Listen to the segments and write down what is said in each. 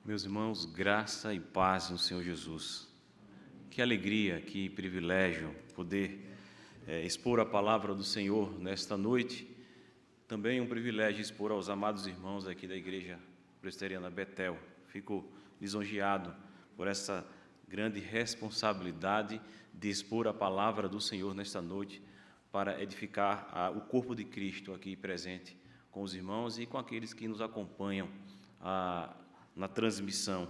Meus irmãos, graça e paz no Senhor Jesus. Que alegria, que privilégio poder expor a palavra do Senhor nesta noite. Também um privilégio expor aos amados irmãos aqui da Igreja Presbiteriana Betel. Fico lisonjeado por essa grande responsabilidade de expor a palavra do Senhor nesta noite para edificar o corpo de Cristo aqui presente com os irmãos e com aqueles que nos acompanham na transmissão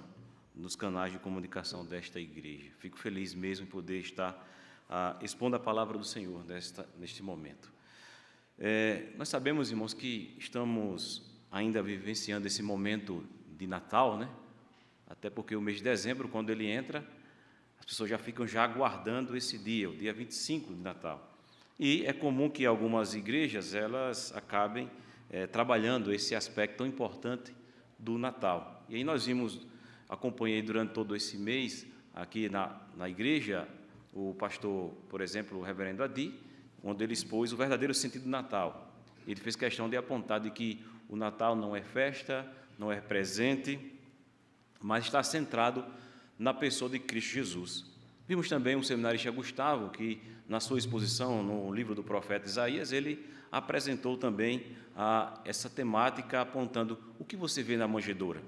nos canais de comunicação desta igreja. Fico feliz mesmo em poder estar expondo a palavra do Senhor neste momento. Nós sabemos, irmãos, que estamos ainda vivenciando esse momento de Natal, né? Até porque o mês de dezembro, quando ele entra, as pessoas já ficam aguardando esse dia, o dia 25 de Natal. E é comum que algumas igrejas elas acabem trabalhando esse aspecto tão importante do Natal. E aí acompanhei durante todo esse mês, aqui na igreja, o pastor, por exemplo, o reverendo Adi, onde ele expôs o verdadeiro sentido do Natal. Ele fez questão de apontar de que o Natal não é festa, não é presente, mas está centrado na pessoa de Cristo Jesus. Vimos também o seminarista Gustavo, que na sua exposição no livro do profeta Isaías, ele apresentou também essa temática apontando o que você vê na manjedoura.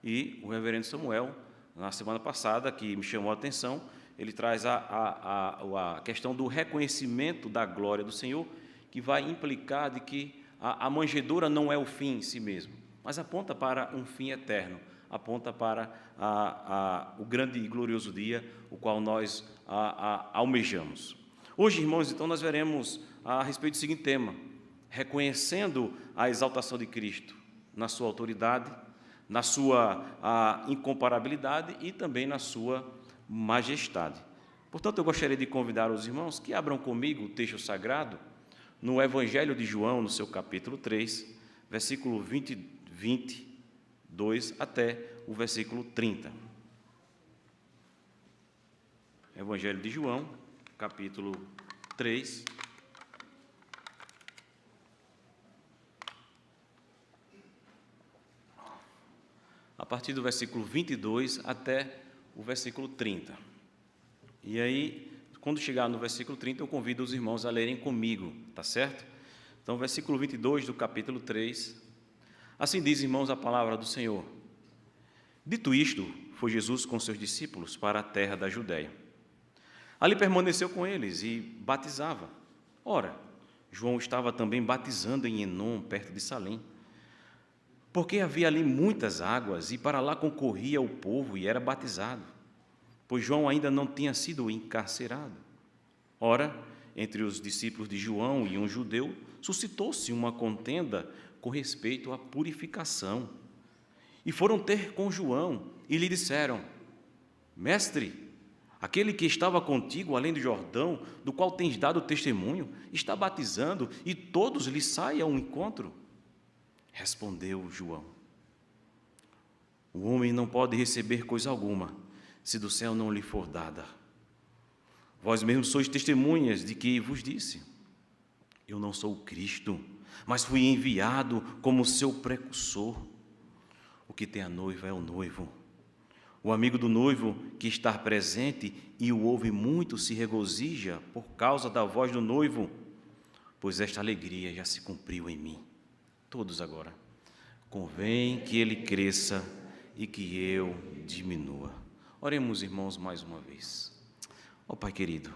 E o reverendo Samuel, na semana passada, que me chamou a atenção, ele traz a questão do reconhecimento da glória do Senhor, que vai implicar de que a manjedoura não é o fim em si mesmo, mas aponta para um fim eterno, aponta para o grande e glorioso dia, o qual nós almejamos. Hoje, irmãos, então, nós veremos a respeito do seguinte tema: reconhecendo a exaltação de Cristo na sua autoridade, na sua incomparabilidade e também na sua majestade. Portanto, eu gostaria de convidar os irmãos que abram comigo o texto sagrado no Evangelho de João, no seu capítulo 3, versículo 22 até o versículo 30. Evangelho de João, capítulo 3, a partir do versículo 22 até o versículo 30. E aí, quando chegar no versículo 30, eu convido os irmãos a lerem comigo, tá certo? Então, versículo 22 do capítulo 3. Assim diz, irmãos, a palavra do Senhor. Dito isto, foi Jesus com seus discípulos para a terra da Judéia. Ali permaneceu com eles e batizava. Ora, João estava também batizando em Enom, perto de Salém, porque havia ali muitas águas, e para lá concorria o povo e era batizado, pois João ainda não tinha sido encarcerado. Ora, entre os discípulos de João e um judeu, suscitou-se uma contenda com respeito à purificação. E foram ter com João e lhe disseram: Mestre, aquele que estava contigo além do Jordão, do qual tens dado testemunho, está batizando e todos lhe saem ao encontro. Respondeu João: o homem não pode receber coisa alguma, se do céu não lhe for dada. Vós mesmos sois testemunhas de que vos disse: eu não sou o Cristo, mas fui enviado como seu precursor. O que tem a noiva é o noivo. O amigo do noivo que está presente e o ouve muito se regozija por causa da voz do noivo, pois esta alegria já se cumpriu em mim. Todos agora. Convém que ele cresça e que eu diminua. Oremos, irmãos, mais uma vez. Ó Pai querido,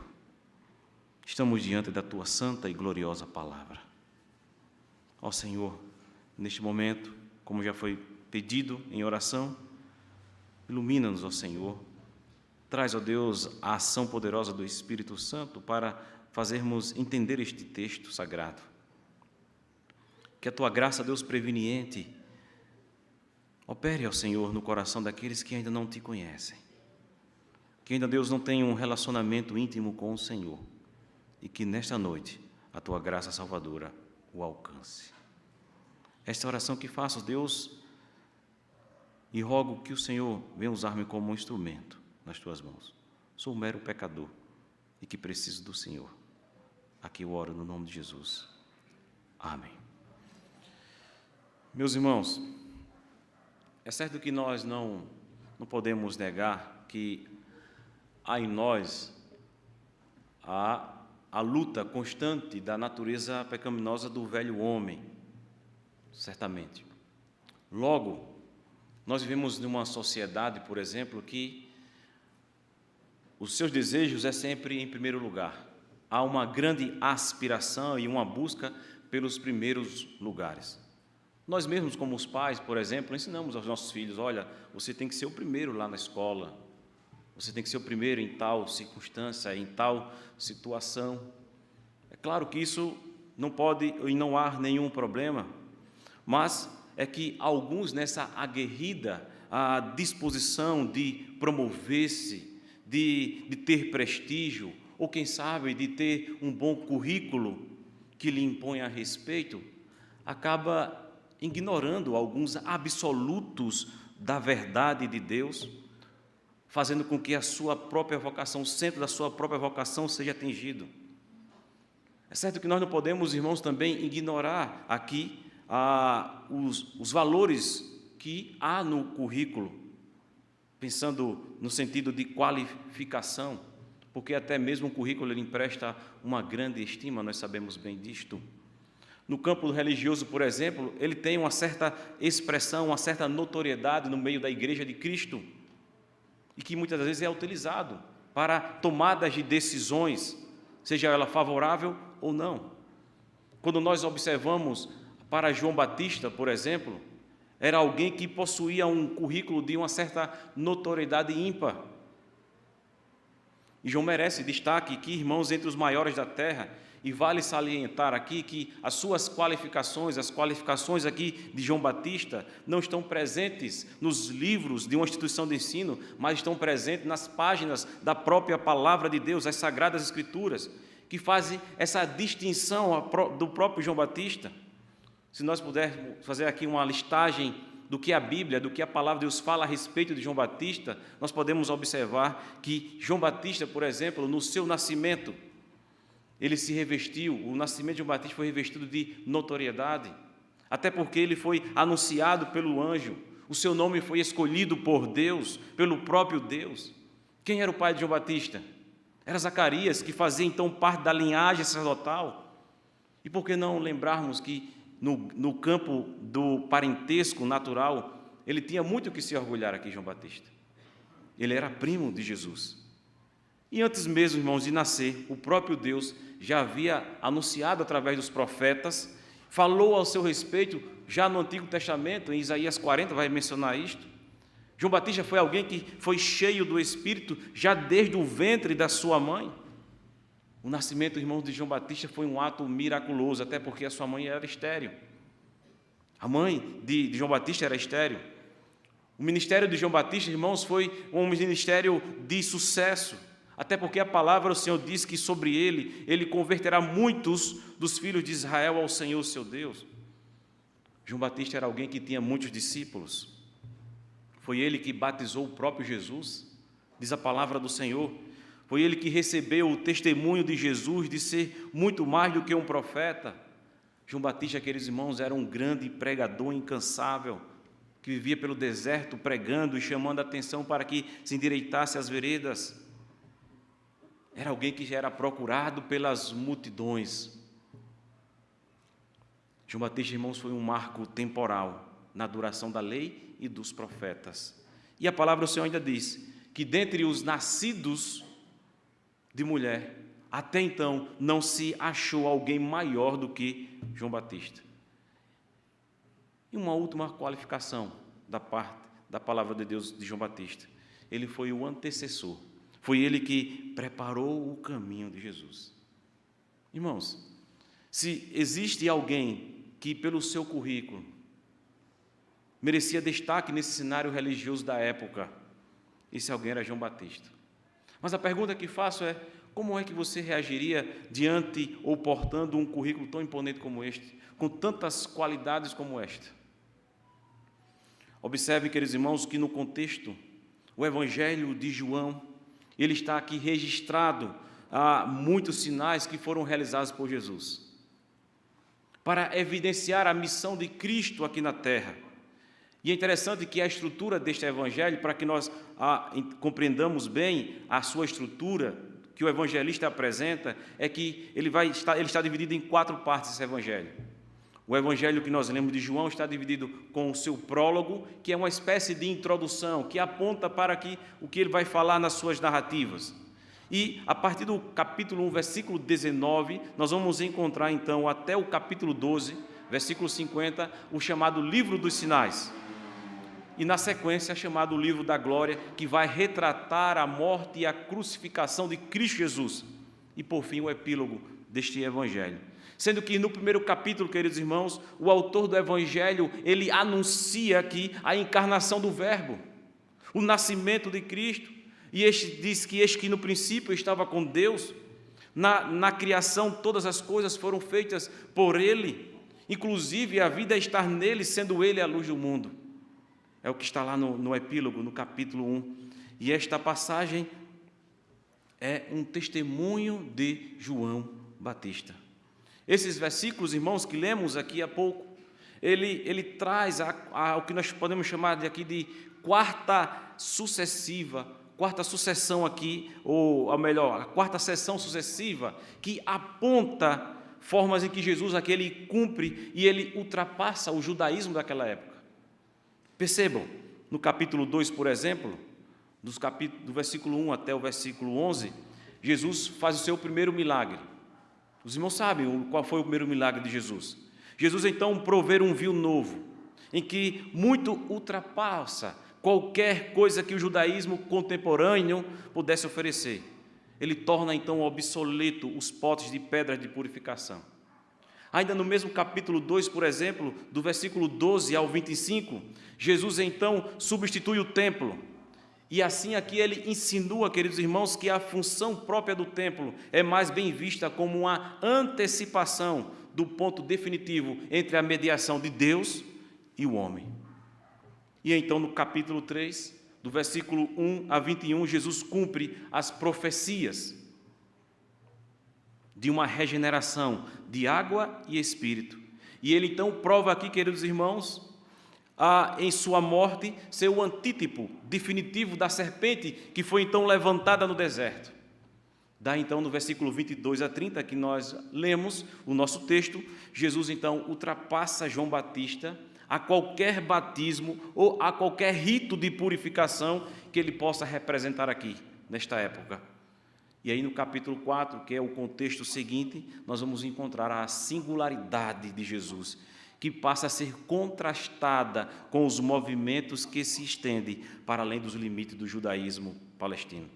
estamos diante da Tua santa e gloriosa palavra. Ó Senhor, neste momento, como já foi pedido em oração, ilumina-nos, ó Senhor. Traz, ó Deus, a ação poderosa do Espírito Santo para fazermos entender este texto sagrado. Que a Tua graça, Deus preveniente, opere, ó Senhor, no coração daqueles que ainda não Te conhecem, que ainda, Deus, não tem um relacionamento íntimo com o Senhor, e que nesta noite a Tua graça salvadora o alcance. Esta oração que faço, Deus, e rogo que o Senhor venha usar-me como um instrumento nas Tuas mãos. Sou um mero pecador e que preciso do Senhor. Aqui eu oro no nome de Jesus. Amém. Meus irmãos, É certo que nós não podemos negar que há em nós a luta constante da natureza pecaminosa do velho homem, certamente. Logo, nós vivemos numa sociedade, por exemplo, que os seus desejos é sempre em primeiro lugar. Há uma grande aspiração e uma busca pelos primeiros lugares. Nós mesmos, como os pais, por exemplo, ensinamos aos nossos filhos: olha, você tem que ser o primeiro lá na escola, você tem que ser o primeiro em tal circunstância, em tal situação. É claro que isso não pode e não há nenhum problema, mas é que alguns, nessa aguerrida, a disposição de promover-se, de ter prestígio, ou quem sabe de ter um bom currículo que lhe impõe a respeito, acaba ignorando alguns absolutos da verdade de Deus, fazendo com que a sua própria vocação, o centro da sua própria vocação seja atingido. É certo que nós não podemos, irmãos, também ignorar aqui os valores que há no currículo, pensando no sentido de qualificação, porque até mesmo o currículo ele empresta uma grande estima, nós sabemos bem disto. No campo religioso, por exemplo, ele tem uma certa expressão, uma certa notoriedade no meio da Igreja de Cristo, e que muitas vezes é utilizado para tomadas de decisões, seja ela favorável ou não. Quando nós observamos para João Batista, por exemplo, era alguém que possuía um currículo de uma certa notoriedade ímpar. E João merece destaque que, irmãos, entre os maiores da terra, e vale salientar aqui que as suas qualificações, as qualificações aqui de João Batista, não estão presentes nos livros de uma instituição de ensino, mas estão presentes nas páginas da própria Palavra de Deus, as Sagradas Escrituras, que fazem essa distinção do próprio João Batista. Se nós pudermos fazer aqui uma listagem do que a Bíblia, do que a Palavra de Deus fala a respeito de João Batista, nós podemos observar que João Batista, por exemplo, no seu nascimento, ele se revestiu, o nascimento de João Batista foi revestido de notoriedade, até porque ele foi anunciado pelo anjo, o seu nome foi escolhido por Deus, pelo próprio Deus. Quem era o pai de João Batista? Era Zacarias, que fazia então parte da linhagem sacerdotal. E por que não lembrarmos que no campo do parentesco natural, ele tinha muito o que se orgulhar aqui, João Batista. Ele era primo de Jesus. E antes mesmo, irmãos, de nascer, o próprio Deus já havia anunciado através dos profetas, falou ao seu respeito, já no Antigo Testamento, em Isaías 40, vai mencionar isto. João Batista foi alguém que foi cheio do Espírito já desde o ventre da sua mãe. O nascimento, irmãos, de João Batista foi um ato miraculoso, até porque a sua mãe era estéril. A mãe de João Batista era estéril. O ministério de João Batista, irmãos, foi um ministério de sucesso, até porque a palavra do Senhor diz que sobre ele converterá muitos dos filhos de Israel ao Senhor, seu Deus. João Batista era alguém que tinha muitos discípulos. Foi ele que batizou o próprio Jesus, diz a palavra do Senhor. Foi ele que recebeu o testemunho de Jesus de ser muito mais do que um profeta. João Batista, queridos irmãos, era um grande pregador incansável, que vivia pelo deserto pregando e chamando a atenção para que se endireitasse as veredas. Era alguém que já era procurado pelas multidões. João Batista, irmãos, foi um marco temporal na duração da lei e dos profetas. E a palavra do Senhor ainda diz que dentre os nascidos de mulher, até então não se achou alguém maior do que João Batista. E uma última qualificação da parte da palavra de Deus de João Batista: ele foi o antecessor, foi ele que preparou o caminho de Jesus. Irmãos, se existe alguém que pelo seu currículo merecia destaque nesse cenário religioso da época, esse alguém era João Batista. Mas a pergunta que faço é: como é que você reagiria diante ou portando um currículo tão imponente como este, com tantas qualidades como esta? Observe, queridos irmãos, que no contexto, o Evangelho de João, ele está aqui registrado há muitos sinais que foram realizados por Jesus, para evidenciar a missão de Cristo aqui na terra. E é interessante que a estrutura deste evangelho, para que nós compreendamos bem a sua estrutura, que o evangelista apresenta, é que ele está dividido em 4 partes, esse evangelho. O evangelho que nós lemos de João está dividido com o seu prólogo, que é uma espécie de introdução, que aponta para o que ele vai falar nas suas narrativas. E, a partir do capítulo 1, versículo 19, nós vamos encontrar, então, até o capítulo 12, versículo 50, o chamado Livro dos Sinais. E, na sequência, chamado Livro da Glória, que vai retratar a morte e a crucificação de Cristo Jesus. E, por fim, o epílogo deste evangelho. Sendo que, no primeiro capítulo, queridos irmãos, o autor do evangelho, ele anuncia aqui a encarnação do Verbo, o nascimento de Cristo. E diz que no princípio estava com Deus, na criação todas as coisas foram feitas por Ele, inclusive a vida está nele, sendo Ele a luz do mundo. É o que está lá no epílogo, no capítulo 1. E esta passagem é um testemunho de João Batista. Esses versículos, irmãos, que lemos aqui há pouco, ele traz o que nós podemos chamar aqui de quarta sucessão aqui, ou melhor, a quarta sessão sucessiva, que aponta formas em que Jesus aqui ele cumpre e ele ultrapassa o judaísmo daquela época. Percebam, no capítulo 2, por exemplo, do versículo 1 até o versículo 11, Jesus faz o seu primeiro milagre. Os irmãos sabem qual foi o primeiro milagre de Jesus. Jesus, então, provê um vinho novo, em que muito ultrapassa qualquer coisa que o judaísmo contemporâneo pudesse oferecer. Ele torna, então, obsoleto os potes de pedra de purificação. Ainda no mesmo capítulo 2, por exemplo, do versículo 12 ao 25, Jesus, então, substitui o templo. E assim aqui ele insinua, queridos irmãos, que a função própria do templo é mais bem vista como uma antecipação do ponto definitivo entre a mediação de Deus e o homem. E então, no capítulo 3, do versículo 1 a 21, Jesus cumpre as profecias de uma regeneração de água e espírito. E ele então prova aqui, queridos irmãos, em sua morte, ser o antítipo definitivo da serpente que foi então levantada no deserto. Dá então no versículo 22 a 30, que nós lemos o nosso texto, Jesus então ultrapassa João Batista a qualquer batismo ou a qualquer rito de purificação que ele possa representar aqui, nesta época. E aí no capítulo 4, que é o contexto seguinte, nós vamos encontrar a singularidade de Jesus, que passa a ser contrastada com os movimentos que se estendem para além dos limites do judaísmo palestino.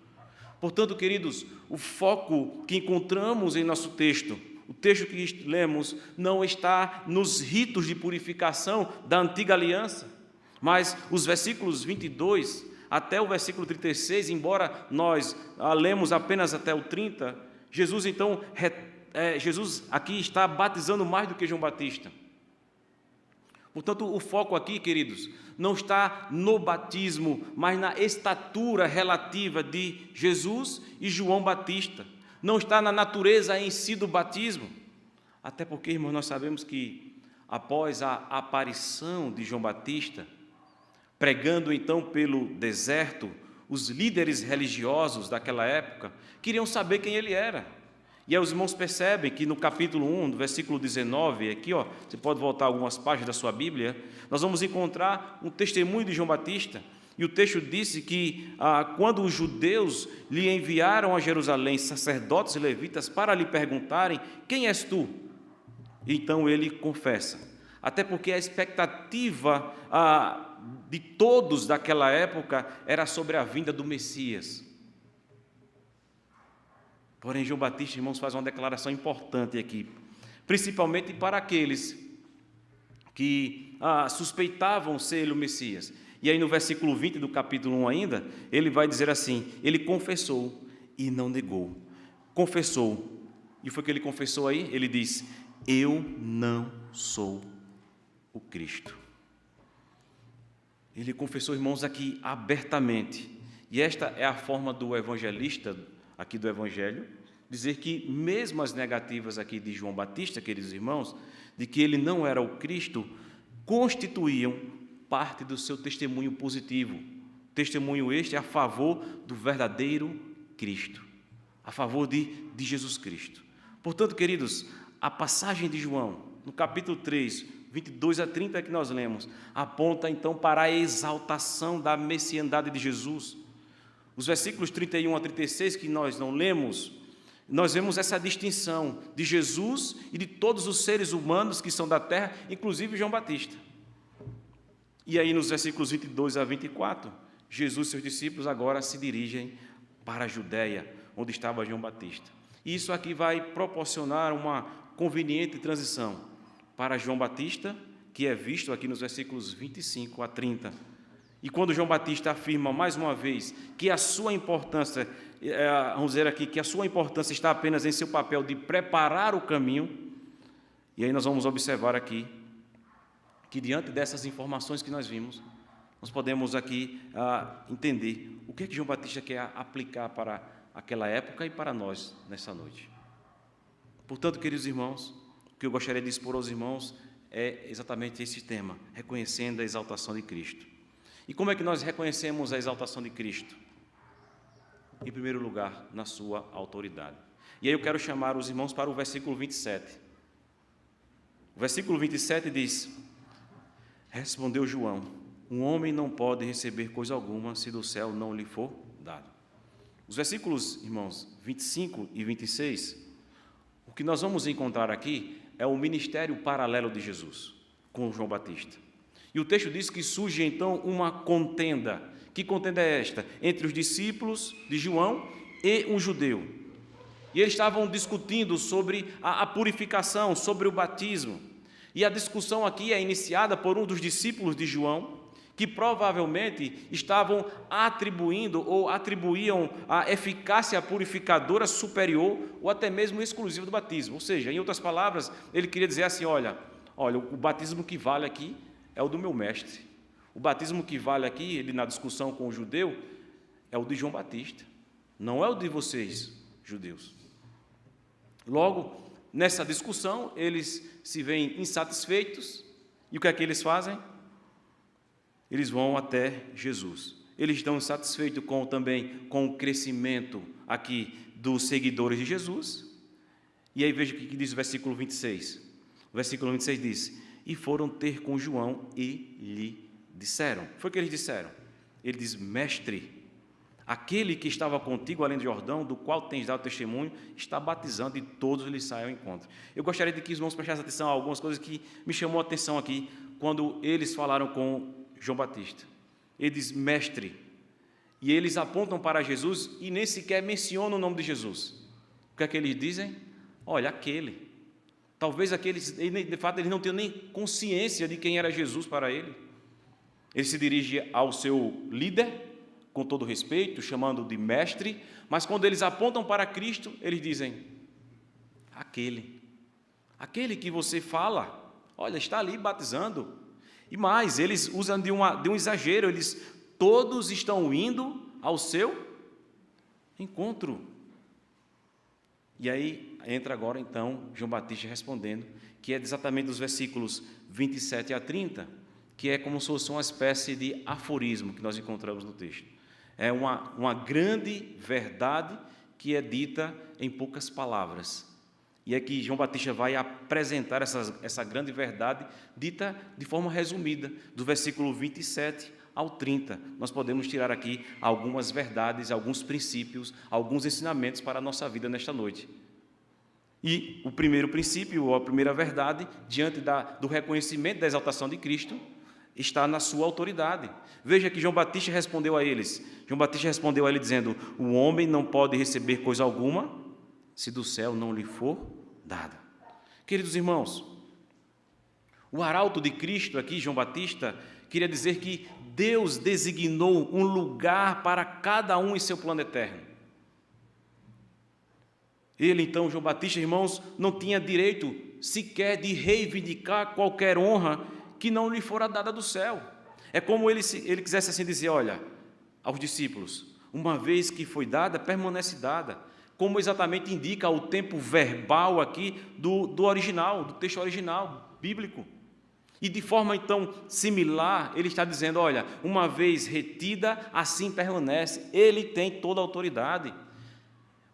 Portanto, queridos, o foco que encontramos em nosso texto, o texto que lemos, não está nos ritos de purificação da antiga aliança, mas os versículos 22 até o versículo 36, embora nós lemos apenas até o 30, Jesus aqui está batizando mais do que João Batista. Portanto, o foco aqui, queridos, não está no batismo, mas na estatura relativa de Jesus e João Batista. Não está na natureza em si do batismo. Até porque, irmãos, nós sabemos que após a aparição de João Batista, pregando então pelo deserto, os líderes religiosos daquela época queriam saber quem ele era. E aí os irmãos percebem que no capítulo 1, do versículo 19, aqui, você pode voltar algumas páginas da sua Bíblia, nós vamos encontrar um testemunho de João Batista. E o texto disse que quando os judeus lhe enviaram a Jerusalém sacerdotes e levitas para lhe perguntarem: quem és tu? Então ele confessa. Até porque a expectativa de todos daquela época era sobre a vinda do Messias. Porém, João Batista, irmãos, faz uma declaração importante aqui, principalmente para aqueles que suspeitavam ser ele o Messias. E aí no versículo 20 do capítulo 1 ainda, ele vai dizer assim: ele confessou e não negou. Confessou. E foi o que ele confessou aí? Ele diz: eu não sou o Cristo. Ele confessou, irmãos, aqui abertamente. E esta é a forma do evangelista, aqui do Evangelho, dizer que mesmo as negativas aqui de João Batista, queridos irmãos, de que ele não era o Cristo, constituíam parte do seu testemunho positivo. Testemunho este a favor do verdadeiro Cristo, a favor de Jesus Cristo. Portanto, queridos, a passagem de João, no capítulo 3, 22 a 30 que nós lemos, aponta então para a exaltação da messiandade de Jesus. Os versículos 31 a 36 que nós não lemos, nós vemos essa distinção de Jesus e de todos os seres humanos que são da terra, inclusive João Batista. E aí nos versículos 22 a 24, Jesus e seus discípulos agora se dirigem para a Judéia, onde estava João Batista. E isso aqui vai proporcionar uma conveniente transição para João Batista, que é visto aqui nos versículos 25 a 30. E quando João Batista afirma mais uma vez que a sua importância, vamos dizer aqui, que a sua importância está apenas em seu papel de preparar o caminho, e aí nós vamos observar aqui que diante dessas informações que nós vimos, nós podemos aqui entender o que João Batista quer aplicar para aquela época e para nós nessa noite. Portanto, queridos irmãos, o que eu gostaria de expor aos irmãos é exatamente esse tema, reconhecendo a exaltação de Cristo. E como é que nós reconhecemos a exaltação de Cristo? Em primeiro lugar, na sua autoridade. E aí eu quero chamar os irmãos para o versículo 27. O versículo 27 diz: respondeu João, um homem não pode receber coisa alguma se do céu não lhe for dado. Os versículos, irmãos, 25 e 26, o que nós vamos encontrar aqui é o ministério paralelo de Jesus com João Batista. E o texto diz que surge então uma contenda. Que contenda é esta? Entre os discípulos de João e um judeu. E eles estavam discutindo sobre a purificação, sobre o batismo. E a discussão aqui é iniciada por um dos discípulos de João, que provavelmente estavam atribuindo ou atribuíam a eficácia purificadora superior ou até mesmo exclusiva do batismo. Ou seja, em outras palavras, ele queria dizer assim, olha, o batismo que vale aqui é o do meu mestre. O batismo que vale aqui, ele na discussão com o judeu, é o de João Batista, não é o de vocês, judeus. Logo, nessa discussão, eles se veem insatisfeitos, e o que é que eles fazem? Eles vão até Jesus. Eles estão insatisfeitos também com o crescimento aqui dos seguidores de Jesus. E aí veja o que diz o versículo 26. O versículo 26 diz: e foram ter com João e lhe disseram. Foi o que eles disseram. Ele diz: mestre, aquele que estava contigo além do Jordão, do qual tens dado testemunho, está batizando e todos lhe saem ao encontro. Eu gostaria de que os irmãos prestassem atenção a algumas coisas que me chamou a atenção aqui, quando eles falaram com João Batista. Ele diz, mestre, e eles apontam para Jesus e nem sequer mencionam o nome de Jesus. O que é que eles dizem? Olha, aquele. Talvez aqueles, de fato, eles não tenham nem consciência de quem era Jesus para ele. Ele se dirige ao seu líder, com todo respeito, chamando de mestre, mas quando eles apontam para Cristo, eles dizem, aquele que você fala, olha, está ali batizando. E mais, eles usam de um exagero, todos estão indo ao seu encontro. E aí entra agora então João Batista respondendo, que é exatamente dos versículos 27 a 30, que é como se fosse uma espécie de aforismo que nós encontramos no texto. É uma grande verdade que é dita em poucas palavras. E é que João Batista vai apresentar essa grande verdade dita de forma resumida, do versículo 27 ao 30. Nós podemos tirar aqui algumas verdades, alguns princípios, alguns ensinamentos para a nossa vida nesta noite. E o primeiro princípio, ou a primeira verdade, diante do reconhecimento da exaltação de Cristo, está na sua autoridade. Veja que João Batista respondeu a eles. João Batista respondeu a ele dizendo, o homem não pode receber coisa alguma se do céu não lhe for dada. Queridos irmãos, o arauto de Cristo aqui, João Batista, queria dizer que Deus designou um lugar para cada um em seu plano eterno. Ele, então, João Batista, irmãos, não tinha direito sequer de reivindicar qualquer honra que não lhe fora dada do céu. É como ele quisesse assim dizer, olha, aos discípulos, uma vez que foi dada, permanece dada, como exatamente indica o tempo verbal aqui do original, do texto original, bíblico. E de forma, então, similar, ele está dizendo, olha, uma vez retida, assim permanece. Ele tem toda a autoridade.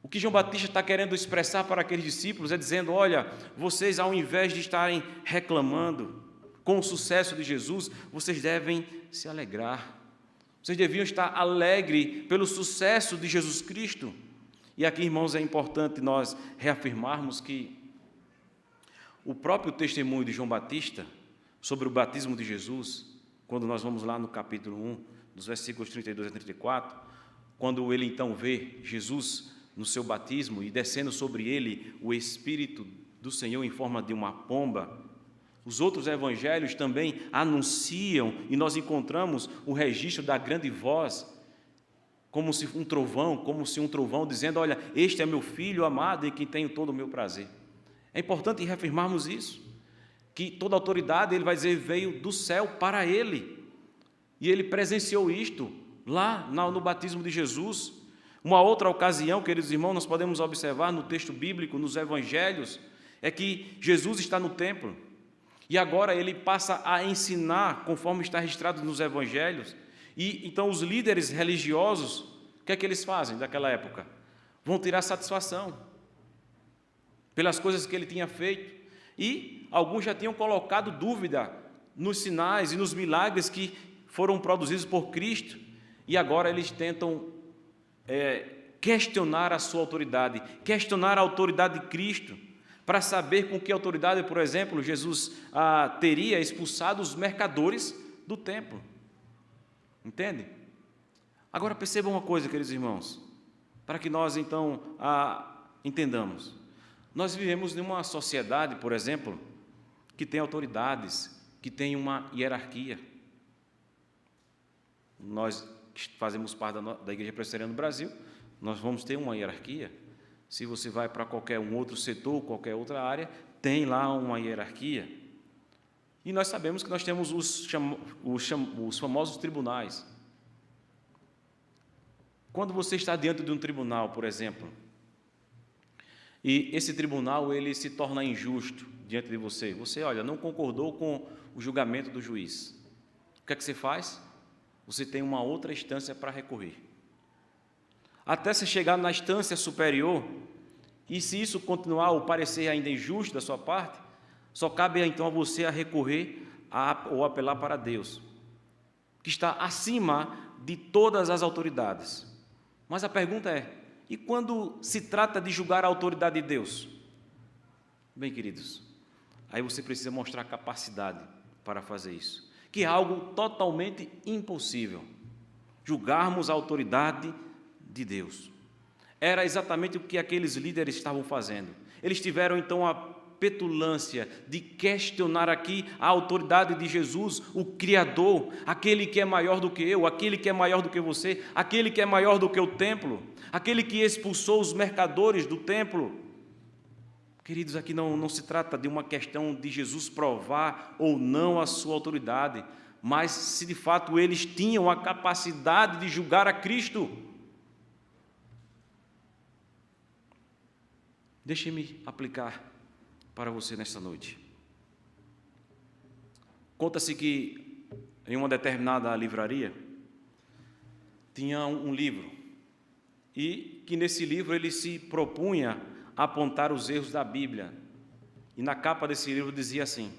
O que João Batista está querendo expressar para aqueles discípulos é dizendo, olha, vocês, ao invés de estarem reclamando com o sucesso de Jesus, vocês devem se alegrar. Vocês deviam estar alegres pelo sucesso de Jesus Cristo. E aqui, irmãos, é importante nós reafirmarmos que o próprio testemunho de João Batista sobre o batismo de Jesus, quando nós vamos lá no capítulo 1, dos versículos 32 a 34, quando ele então vê Jesus no seu batismo e descendo sobre ele o Espírito do Senhor em forma de uma pomba, os outros evangelhos também anunciam, e nós encontramos o registro da grande voz, como se um trovão dizendo, olha, este é meu filho amado em quem tenho todo o meu prazer. É importante reafirmarmos isso, que toda autoridade, ele vai dizer, veio do céu para ele, e ele presenciou isto lá no batismo de Jesus. Uma outra ocasião, queridos irmãos, nós podemos observar no texto bíblico, nos evangelhos, é que Jesus está no templo, e agora ele passa a ensinar, conforme está registrado nos evangelhos, e então os líderes religiosos, o que é que eles fazem daquela época? Vão tirar satisfação pelas coisas que ele tinha feito, e alguns já tinham colocado dúvida nos sinais e nos milagres que foram produzidos por Cristo, e agora eles tentam questionar a sua autoridade, questionar a autoridade de Cristo, para saber com que autoridade, por exemplo, Jesus teria expulsado os mercadores do templo. Entende? Agora percebam uma coisa, queridos irmãos, para que nós então entendamos. Nós vivemos numa sociedade, por exemplo, que tem autoridades, que tem uma hierarquia. Nós que fazemos parte da Igreja Presbiteriana do Brasil, nós vamos ter uma hierarquia. Se você vai para qualquer outro setor, qualquer outra área, tem lá uma hierarquia. E nós sabemos que nós temos os famosos tribunais. Quando você está diante de um tribunal, por exemplo, e esse tribunal ele se torna injusto diante de você, olha, não concordou com o julgamento do juiz. O que é que você faz? Você tem uma outra instância para recorrer. Até você chegar na instância superior, e se isso continuar o parecer ainda injusto da sua parte, só cabe então a você a recorrer ou apelar para Deus, que está acima de todas as autoridades. Mas a pergunta é, e quando se trata de julgar a autoridade de Deus? Bem, queridos, aí você precisa mostrar capacidade para fazer isso, que é algo totalmente impossível, julgarmos a autoridade de Deus. Era exatamente o que aqueles líderes estavam fazendo. Eles tiveram então a petulância de questionar aqui a autoridade de Jesus, o Criador, aquele que é maior do que eu, aquele que é maior do que você, aquele que é maior do que o templo, aquele que expulsou os mercadores do templo. Queridos, aqui não se trata de uma questão de Jesus provar ou não a sua autoridade, mas se de fato eles tinham a capacidade de julgar a Cristo. Deixe-me aplicar para você nesta noite. Conta-se que em uma determinada livraria tinha um livro, e que nesse livro ele se propunha a apontar os erros da Bíblia. E na capa desse livro dizia assim: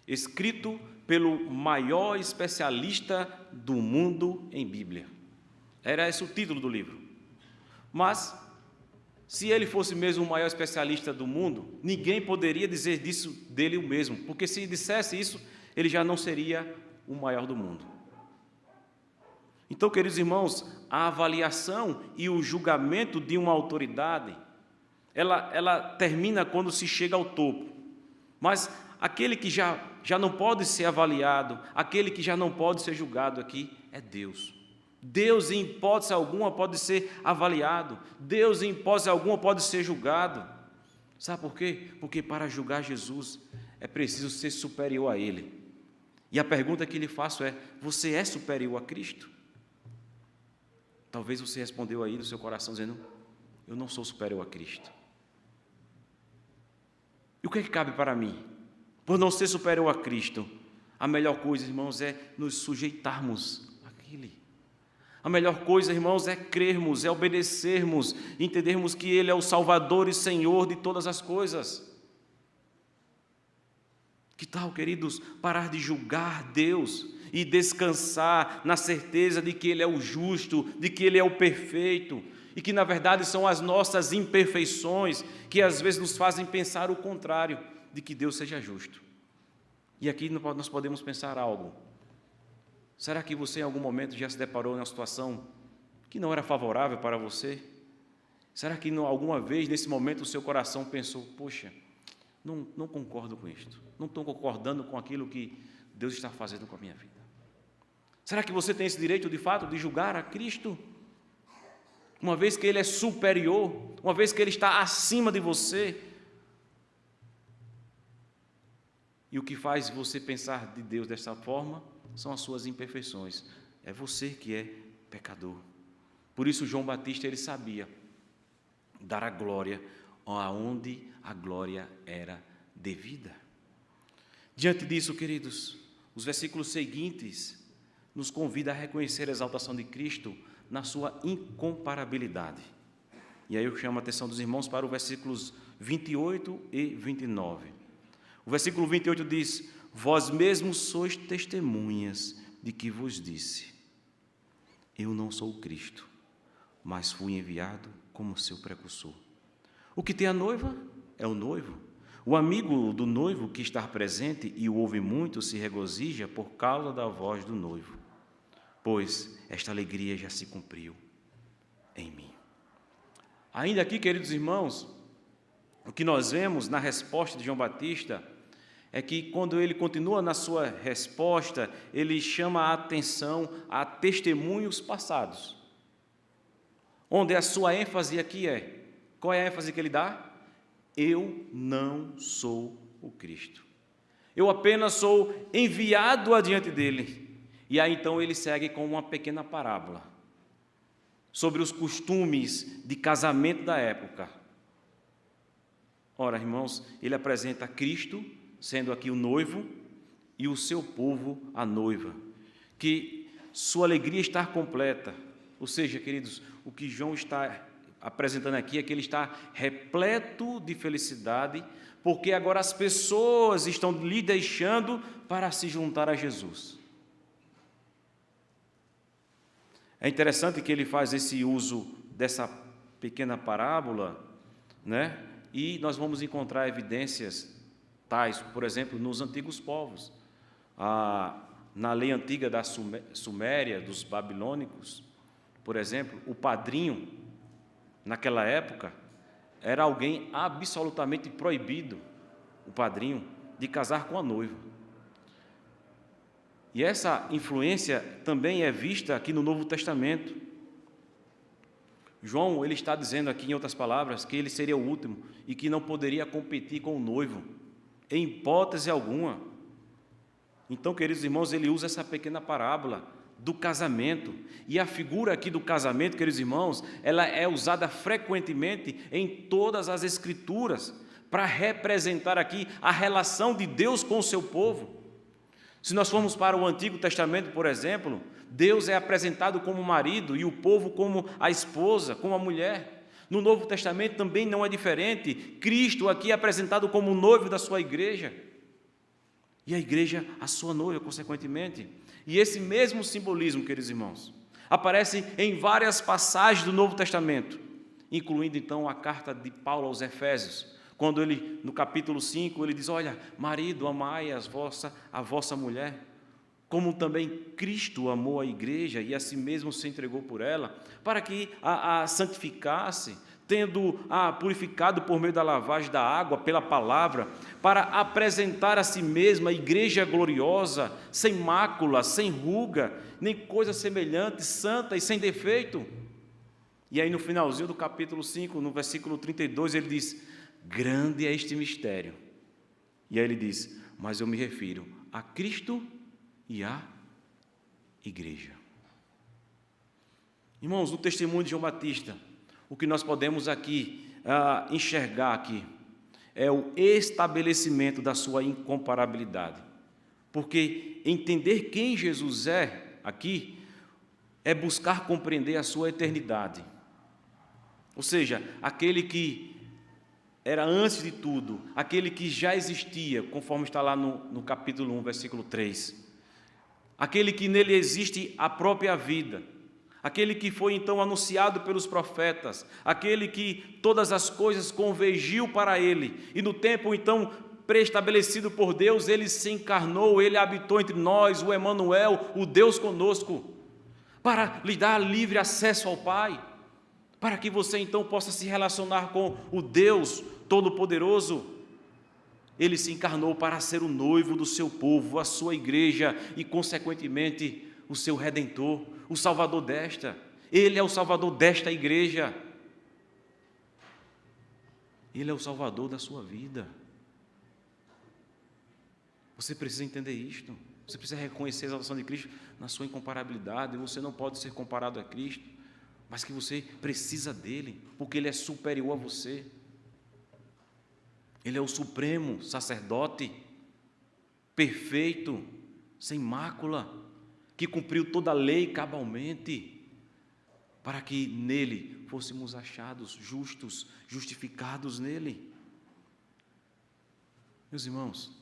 escrito pelo maior especialista do mundo em Bíblia. Era esse o título do livro. Mas se ele fosse mesmo o maior especialista do mundo, ninguém poderia dizer disso dele o mesmo, porque se dissesse isso, ele já não seria o maior do mundo. Então, queridos irmãos, a avaliação e o julgamento de uma autoridade, ela termina quando se chega ao topo. Mas aquele que já não pode ser avaliado, aquele que já não pode ser julgado aqui, é Deus. Deus, em hipótese alguma, pode ser avaliado. Deus, em hipótese alguma, pode ser julgado. Sabe por quê? Porque para julgar Jesus é preciso ser superior a Ele. E a pergunta que lhe faço é: você é superior a Cristo? Talvez você respondeu aí no seu coração dizendo: eu não sou superior a Cristo. E o que é que cabe para mim? por não ser superior a Cristo, a melhor coisa, irmãos, é nos sujeitarmos àquele. A melhor coisa, irmãos, é crermos, é obedecermos, entendermos que Ele é o Salvador e Senhor de todas as coisas. Que tal, queridos, parar de julgar Deus e descansar na certeza de que Ele é o justo, de que Ele é o perfeito, e que, na verdade, são as nossas imperfeições que, às vezes, nos fazem pensar o contrário de que Deus seja justo. E aqui nós podemos pensar algo. Será que você, em algum momento, já se deparou numa situação que não era favorável para você? Será que alguma vez, nesse momento, o seu coração pensou, poxa, não concordo com isto, não estou concordando com aquilo que Deus está fazendo com a minha vida? Será que você tem esse direito, de fato, de julgar a Cristo? Uma vez que Ele é superior, uma vez que Ele está acima de você. E o que faz você pensar de Deus dessa forma são as suas imperfeições. É você que é pecador. Por isso João Batista, ele sabia dar a glória aonde a glória era devida. Diante disso, queridos, os versículos seguintes nos convidam a reconhecer a exaltação de Cristo na sua incomparabilidade. E aí eu chamo a atenção dos irmãos para os versículos 28 e 29. O versículo 28 diz, vós mesmos sois testemunhas de que vos disse, eu não sou o Cristo, mas fui enviado como seu precursor. O que tem a noiva é o noivo. O amigo do noivo que está presente e o ouve muito se regozija por causa da voz do noivo, pois esta alegria já se cumpriu em mim. Ainda aqui, queridos irmãos, o que nós vemos na resposta de João Batista é que, quando ele continua na sua resposta, ele chama a atenção a testemunhos passados, onde a sua ênfase aqui é, qual é a ênfase que ele dá? Eu não sou o Cristo, eu apenas sou enviado adiante dele. E aí então ele segue com uma pequena parábola sobre os costumes de casamento da época. Ora, irmãos, ele apresenta Cristo, sendo aqui o noivo, e o seu povo a noiva, que sua alegria está completa. Ou seja, queridos, o que João está apresentando aqui é que ele está repleto de felicidade, porque agora as pessoas estão lhe deixando para se juntar a Jesus. É interessante que ele faz esse uso dessa pequena parábola, né? E nós vamos encontrar evidências tais, por exemplo, nos antigos povos. Na lei antiga da Suméria, dos babilônicos, por exemplo, o padrinho, naquela época, era alguém absolutamente proibido, o padrinho, de casar com a noiva. E essa influência também é vista aqui no Novo Testamento. João, ele está dizendo aqui, em outras palavras, que ele seria o último e que não poderia competir com o noivo, em hipótese alguma. Então, queridos irmãos, ele usa essa pequena parábola do casamento. E a figura aqui do casamento, queridos irmãos, ela é usada frequentemente em todas as Escrituras, para representar aqui a relação de Deus com o seu povo. Se nós formos para o Antigo Testamento, por exemplo, Deus é apresentado como marido e o povo como a esposa, como a mulher. No Novo Testamento também não é diferente. Cristo aqui é apresentado como o noivo da sua igreja. E a igreja, a sua noiva, consequentemente. E esse mesmo simbolismo, queridos irmãos, aparece em várias passagens do Novo Testamento, incluindo então a carta de Paulo aos Efésios, quando ele, no capítulo 5, ele diz, olha, marido, amai a vossa mulher, como também Cristo amou a igreja e a si mesmo se entregou por ela, para que a santificasse, tendo-a purificado por meio da lavagem da água pela palavra, para apresentar a si mesma a igreja gloriosa, sem mácula, sem ruga, nem coisa semelhante, santa e sem defeito. E aí no finalzinho do capítulo 5, no versículo 32, ele diz, grande é este mistério. E aí ele diz, mas eu me refiro a Cristo e à igreja. Irmãos, no testemunho de João Batista, o que nós podemos aqui enxergar aqui é o estabelecimento da sua incomparabilidade. Porque entender quem Jesus é aqui é buscar compreender a sua eternidade. Ou seja, aquele que era antes de tudo, aquele que já existia, conforme está lá no capítulo 1, versículo 3. Aquele que nele existe a própria vida. Aquele que foi então anunciado pelos profetas. Aquele que todas as coisas convergiu para ele. E no tempo então preestabelecido por Deus, ele se encarnou, ele habitou entre nós, o Emanuel, o Deus conosco, para lhe dar livre acesso ao Pai, para que você então possa se relacionar com o Deus Todo-Poderoso. Ele se encarnou para ser o noivo do seu povo, a sua igreja e, consequentemente, o seu Redentor, o Salvador desta. Ele é o Salvador desta igreja. Ele é o Salvador da sua vida. Você precisa entender isto. Você precisa reconhecer a exaltação de Cristo na sua incomparabilidade. Você não pode ser comparado a Cristo, mas que você precisa dele, porque ele é superior a você. Ele é o supremo sacerdote, perfeito, sem mácula, que cumpriu toda a lei cabalmente, para que nele fôssemos achados justos, justificados nele. Meus irmãos,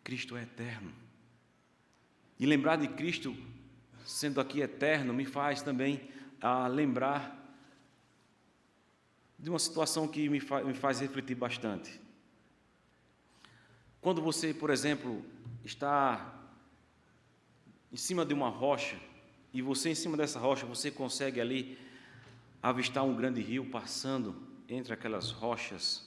Cristo é eterno. E lembrar de Cristo, sendo aqui eterno, me faz também lembrar de uma situação que me faz refletir bastante. Quando você, por exemplo, está em cima de uma rocha, e você em cima dessa rocha, você consegue ali avistar um grande rio passando entre aquelas rochas.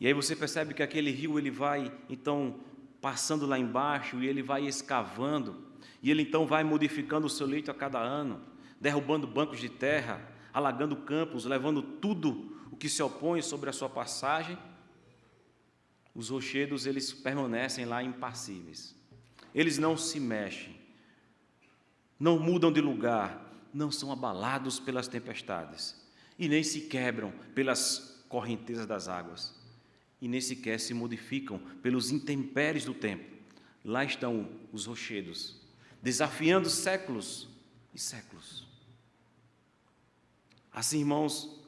E aí você percebe que aquele rio ele vai então passando lá embaixo e ele vai escavando, e ele então vai modificando o seu leito a cada ano, derrubando bancos de terra, alagando campos, levando tudo o que se opõe sobre a sua passagem. Os rochedos eles permanecem lá impassíveis. Eles não se mexem, não mudam de lugar, não são abalados pelas tempestades e nem se quebram pelas correntezas das águas. E nem sequer se modificam pelos intempéries do tempo. Lá estão os rochedos, desafiando séculos e séculos. Assim, irmãos,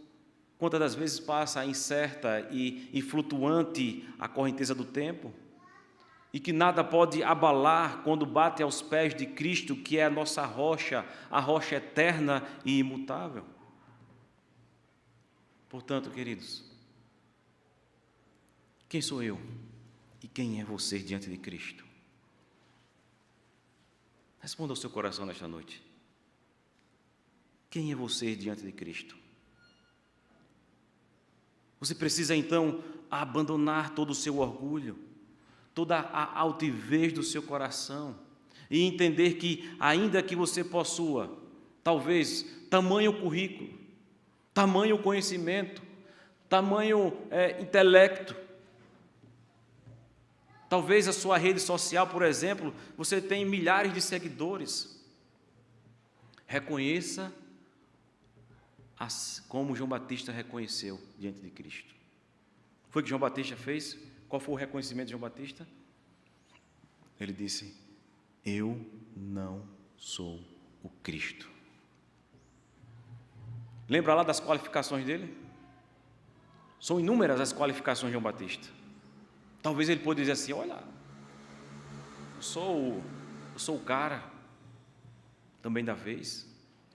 quantas das vezes passa incerta e flutuante a correnteza do tempo, e que nada pode abalar quando bate aos pés de Cristo, que é a nossa rocha, a rocha eterna e imutável. Portanto, queridos, quem sou eu e quem é você diante de Cristo? Responda ao seu coração nesta noite. Quem é você diante de Cristo? Você precisa então abandonar todo o seu orgulho, toda a altivez do seu coração e entender que, ainda que você possua, talvez, tamanho currículo, tamanho conhecimento, tamanho intelecto, talvez a sua rede social, por exemplo, você tem milhares de seguidores. Reconheça como João Batista reconheceu diante de Cristo. Foi o que João Batista fez? Qual foi o reconhecimento de João Batista? Ele disse: eu não sou o Cristo. Lembra lá das qualificações dele? São inúmeras as qualificações de João Batista. Talvez ele pode dizer assim: olha, eu sou o cara também da vez,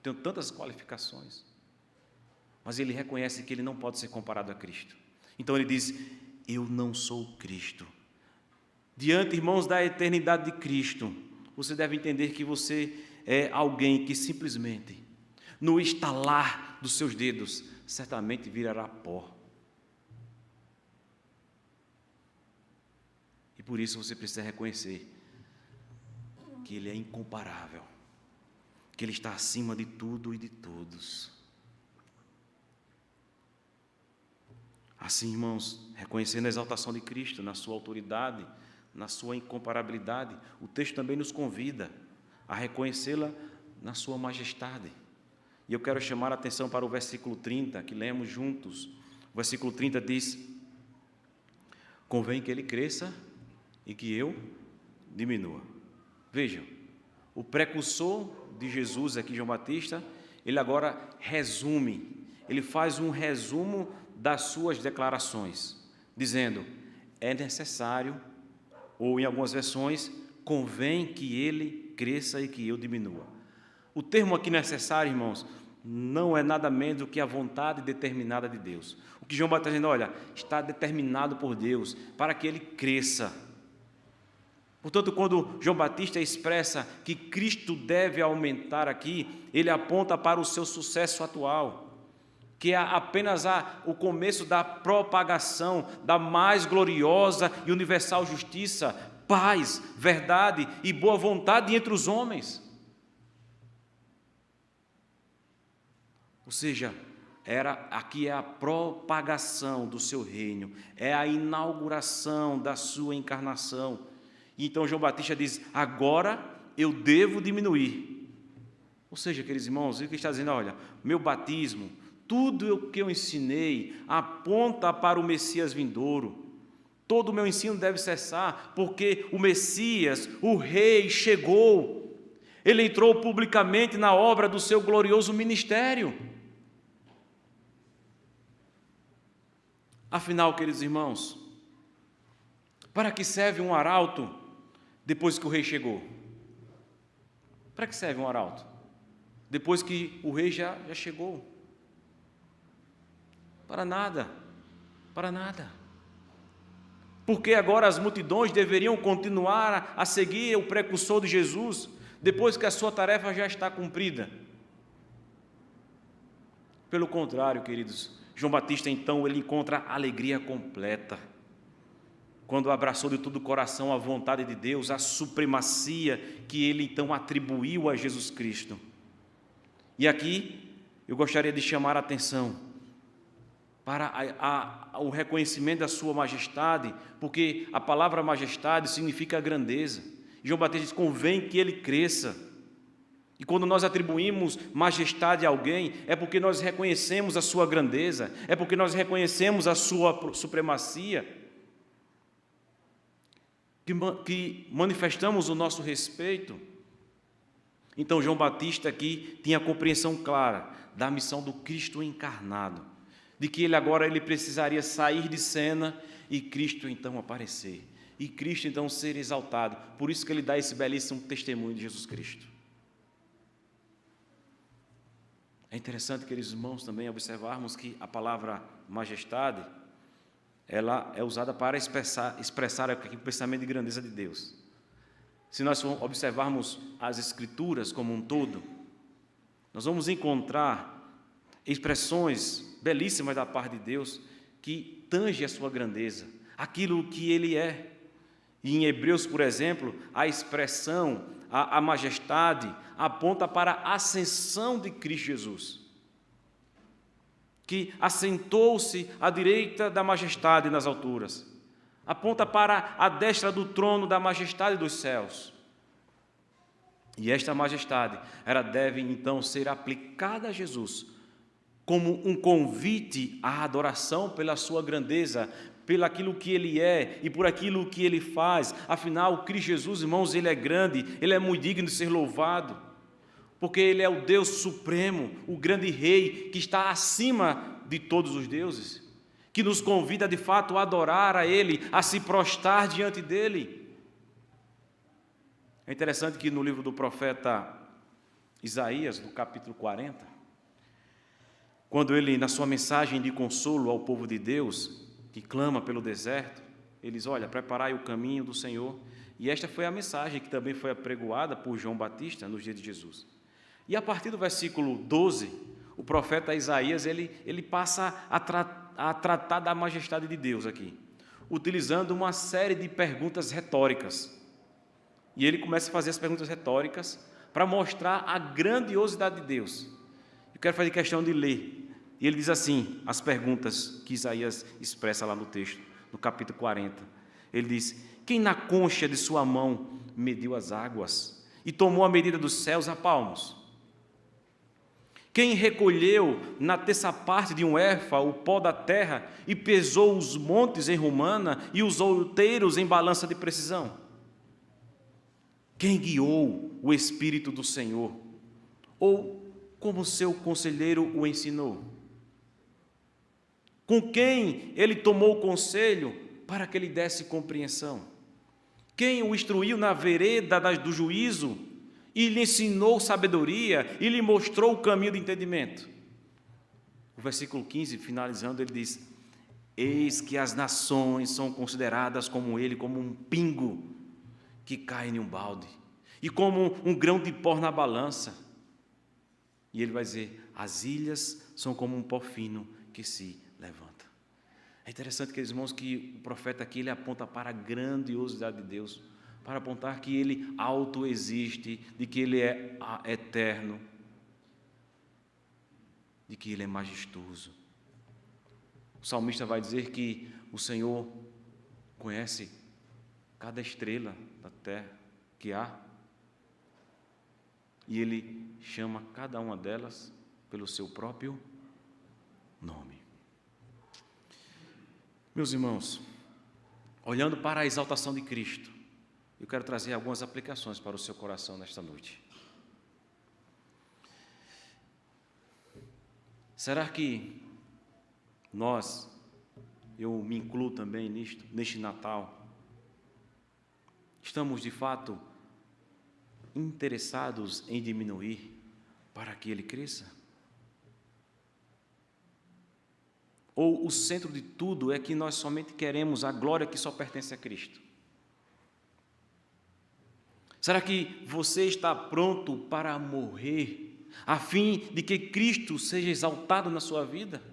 tenho tantas qualificações, mas ele reconhece que ele não pode ser comparado a Cristo. Então ele diz: eu não sou o Cristo. Diante, irmãos, da eternidade de Cristo, você deve entender que você é alguém que simplesmente, no estalar dos seus dedos, certamente virará pó. E por isso você precisa reconhecer que Ele é incomparável, que Ele está acima de tudo e de todos. Assim, irmãos, reconhecendo a exaltação de Cristo na sua autoridade, na sua incomparabilidade, o texto também nos convida a reconhecê-la na sua majestade. E eu quero chamar a atenção para o versículo 30, que lemos juntos. O versículo 30 diz: convém que ele cresça e que eu diminua. Vejam, o precursor de Jesus aqui, João Batista, ele agora resume, ele faz um resumo das suas declarações, dizendo: é necessário, ou em algumas versões, convém que ele cresça e que eu diminua. O termo aqui necessário, irmãos, não é nada menos do que a vontade determinada de Deus. O que João Batista está dizendo, olha, está determinado por Deus para que ele cresça. Portanto, quando João Batista expressa que Cristo deve aumentar aqui, ele aponta para o seu sucesso atual, que é apenas o começo da propagação da mais gloriosa e universal justiça, paz, verdade e boa vontade entre os homens. Ou seja, aqui é a propagação do seu reino, é a inauguração da sua encarnação. E então João Batista diz: agora eu devo diminuir. Ou seja, queridos irmãos, ele está dizendo: olha, meu batismo, tudo o que eu ensinei aponta para o Messias vindouro. Todo o meu ensino deve cessar, porque o Messias, o Rei, chegou. Ele entrou publicamente na obra do seu glorioso ministério. Afinal, queridos irmãos, para que serve um arauto depois que o rei chegou? Para que serve um arauto? Depois que o rei já chegou? Para nada, para nada. Porque agora as multidões deveriam continuar a seguir o precursor de Jesus, depois que a sua tarefa já está cumprida? Pelo contrário, queridos, João Batista, então, ele encontra a alegria completa, quando abraçou de todo o coração a vontade de Deus, a supremacia que ele, então, atribuiu a Jesus Cristo. E aqui, eu gostaria de chamar a atenção para o reconhecimento da sua majestade, porque a palavra majestade significa grandeza. João Batista diz: convém que ele cresça. E quando nós atribuímos majestade a alguém, é porque nós reconhecemos a sua grandeza, é porque nós reconhecemos a sua supremacia, que manifestamos o nosso respeito. Então, João Batista aqui tinha a compreensão clara da missão do Cristo encarnado, de que ele precisaria sair de cena e Cristo então aparecer, e Cristo então ser exaltado. Por isso que ele dá esse belíssimo testemunho de Jesus Cristo. É interessante, queridos irmãos, também observarmos que a palavra majestade, ela é usada para expressar aqui o pensamento de grandeza de Deus. Se nós observarmos as Escrituras como um todo, nós vamos encontrar expressões belíssimas da parte de Deus que tangem a sua grandeza, aquilo que Ele é. E em Hebreus, por exemplo, a expressão, a majestade, aponta para a ascensão de Cristo Jesus, que assentou-se à direita da majestade nas alturas, aponta para a destra do trono da majestade dos céus. E esta majestade, ela deve então ser aplicada a Jesus, como um convite à adoração pela sua grandeza, pelo aquilo que Ele é e por aquilo que Ele faz. Afinal, Cristo Jesus, irmãos, Ele é grande, Ele é muito digno de ser louvado, porque Ele é o Deus supremo, o grande Rei, que está acima de todos os deuses, que nos convida de fato a adorar a Ele, a se prostrar diante dEle. É interessante que no livro do profeta Isaías, no capítulo 40, quando ele, na sua mensagem de consolo ao povo de Deus, que clama pelo deserto, ele diz: olha, preparai o caminho do Senhor. E esta foi a mensagem que também foi apregoada por João Batista nos dias de Jesus. E a partir do versículo 12, o profeta Isaías, ele passa a tratar da majestade de Deus aqui, utilizando uma série de perguntas retóricas. E ele começa a fazer as perguntas retóricas para mostrar a grandiosidade de Deus. Eu quero fazer questão de ler. E ele diz assim, as perguntas que Isaías expressa lá no texto, no capítulo 40. Ele diz: quem na concha de sua mão mediu as águas e tomou a medida dos céus a palmos? Quem recolheu na terça parte de um éfa o pó da terra e pesou os montes em romana e os outeiros em balança de precisão? Quem guiou o Espírito do Senhor? Ou como seu conselheiro o ensinou? Com quem ele tomou conselho para que lhe desse compreensão? Quem o instruiu na vereda do juízo e lhe ensinou sabedoria e lhe mostrou o caminho do entendimento? O versículo 15, finalizando, ele diz: eis que as nações são consideradas como ele, como um pingo que cai em um balde, e como um grão de pó na balança. E ele vai dizer: as ilhas são como um pó fino que se levanta. É interessante, queridos irmãos, que o profeta aqui ele aponta para a grandiosidade de Deus, para apontar que ele autoexiste, de que ele é eterno, de que ele é majestoso. O salmista vai dizer que o Senhor conhece cada estrela da terra que há, e ele chama cada uma delas pelo seu próprio nome. Meus irmãos, olhando para a exaltação de Cristo, eu quero trazer algumas aplicações para o seu coração nesta noite. Será que nós, eu me incluo também neste Natal, estamos de fato interessados em diminuir para que ele cresça? Ou o centro de tudo é que nós somente queremos a glória que só pertence a Cristo? Será que você está pronto para morrer, a fim de que Cristo seja exaltado na sua vida?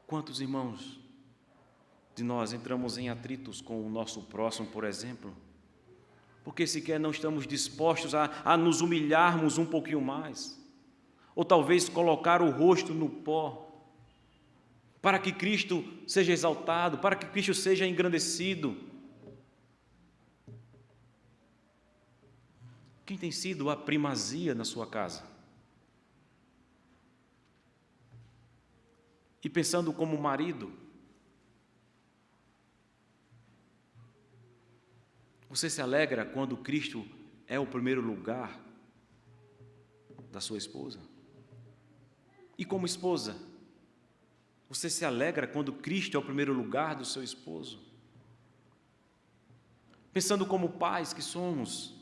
Quantos irmãos de nós entramos em atritos com o nosso próximo, por exemplo, porque sequer não estamos dispostos a nos humilharmos um pouquinho mais, ou talvez colocar o rosto no pó, para que Cristo seja exaltado, para que Cristo seja engrandecido? Quem tem sido a primazia na sua casa? E pensando como marido, você se alegra quando Cristo é o primeiro lugar da sua esposa? E como esposa, você se alegra quando Cristo é o primeiro lugar do seu esposo? Pensando como pais que somos,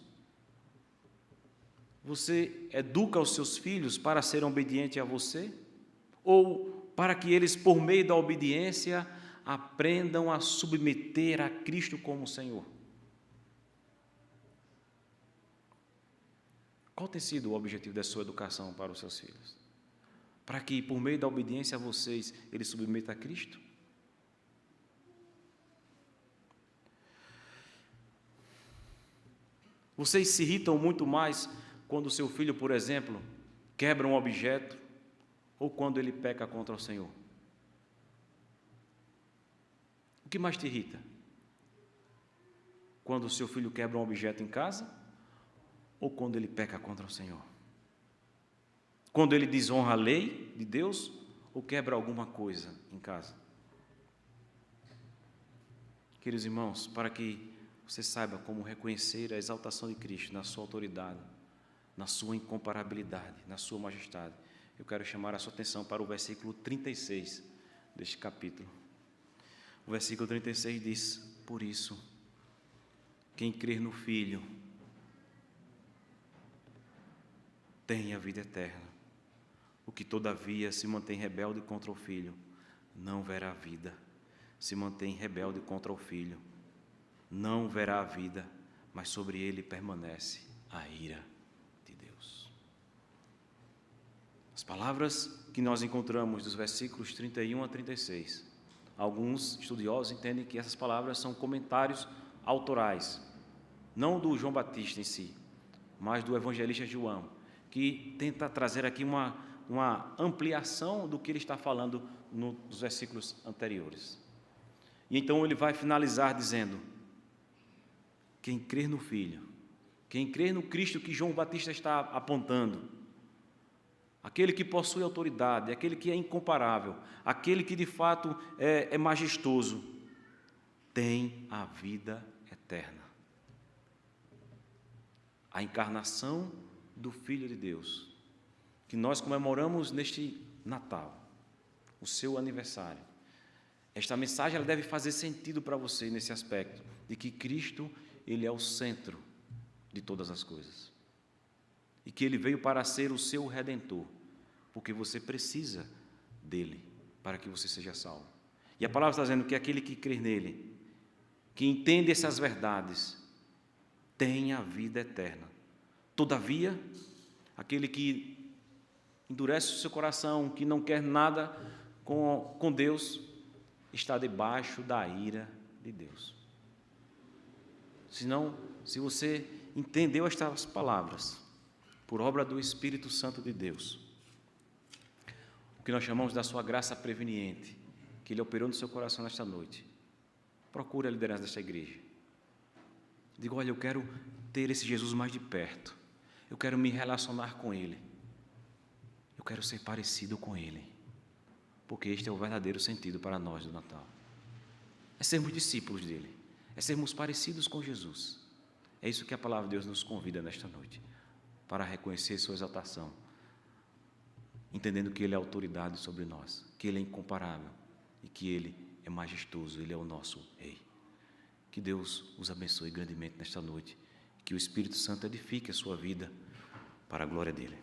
você educa os seus filhos para serem obedientes a você? Ou para que eles, por meio da obediência, aprendam a submeter a Cristo como Senhor? Qual tem sido o objetivo da sua educação para os seus filhos? Para que, por meio da obediência a vocês, eles submetam a Cristo? Vocês se irritam muito mais quando o seu filho, por exemplo, quebra um objeto ou quando ele peca contra o Senhor? O que mais te irrita? Quando o seu filho quebra um objeto em casa ou quando ele peca contra o Senhor? Quando ele desonra a lei de Deus ou quebra alguma coisa em casa? Queridos irmãos, para que você saiba como reconhecer a exaltação de Cristo na sua autoridade, na sua incomparabilidade, na sua majestade, eu quero chamar a sua atenção para o versículo 36 deste capítulo. O versículo 36 diz: por isso, quem crer no Filho tem a vida eterna. O que, todavia, se mantém rebelde contra o Filho, não verá a vida. Se mantém rebelde contra o Filho, não verá a vida, mas sobre ele permanece a ira de Deus. As palavras que nós encontramos dos versículos 31 a 36, alguns estudiosos entendem que essas palavras são comentários autorais, não do João Batista em si, mas do evangelista João, que tenta trazer aqui uma ampliação do que ele está falando nos versículos anteriores. E então ele vai finalizar dizendo: quem crer no Filho Quem crê no Cristo que João Batista está apontando, aquele que possui autoridade, aquele que é incomparável, aquele que de fato é majestoso, tem a vida eterna. A encarnação do Filho de Deus, que nós comemoramos neste Natal, o seu aniversário. Esta mensagem ela deve fazer sentido para você nesse aspecto, de que Cristo, Ele é o centro de todas as coisas. E que Ele veio para ser o seu Redentor, porque você precisa dEle para que você seja salvo. E a palavra está dizendo que aquele que crê nele, que entende essas verdades, tem a vida eterna. Todavia, aquele que endurece o seu coração, que não quer nada com Deus, está debaixo da ira de Deus. Se você entendeu estas palavras, por obra do Espírito Santo de Deus, o que nós chamamos da sua graça preveniente, que Ele operou no seu coração nesta noite, procure a liderança desta igreja. Diga, olha, eu quero ter esse Jesus mais de perto, eu quero me relacionar com Ele, eu quero ser parecido com Ele, porque este é o verdadeiro sentido para nós do Natal. É sermos discípulos dEle, é sermos parecidos com Jesus. É isso que a palavra de Deus nos convida nesta noite, para reconhecer sua exaltação, entendendo que Ele é autoridade sobre nós, que Ele é incomparável e que Ele é majestoso, Ele é o nosso Rei. Que Deus os abençoe grandemente nesta noite, que o Espírito Santo edifique a sua vida para a glória dEle.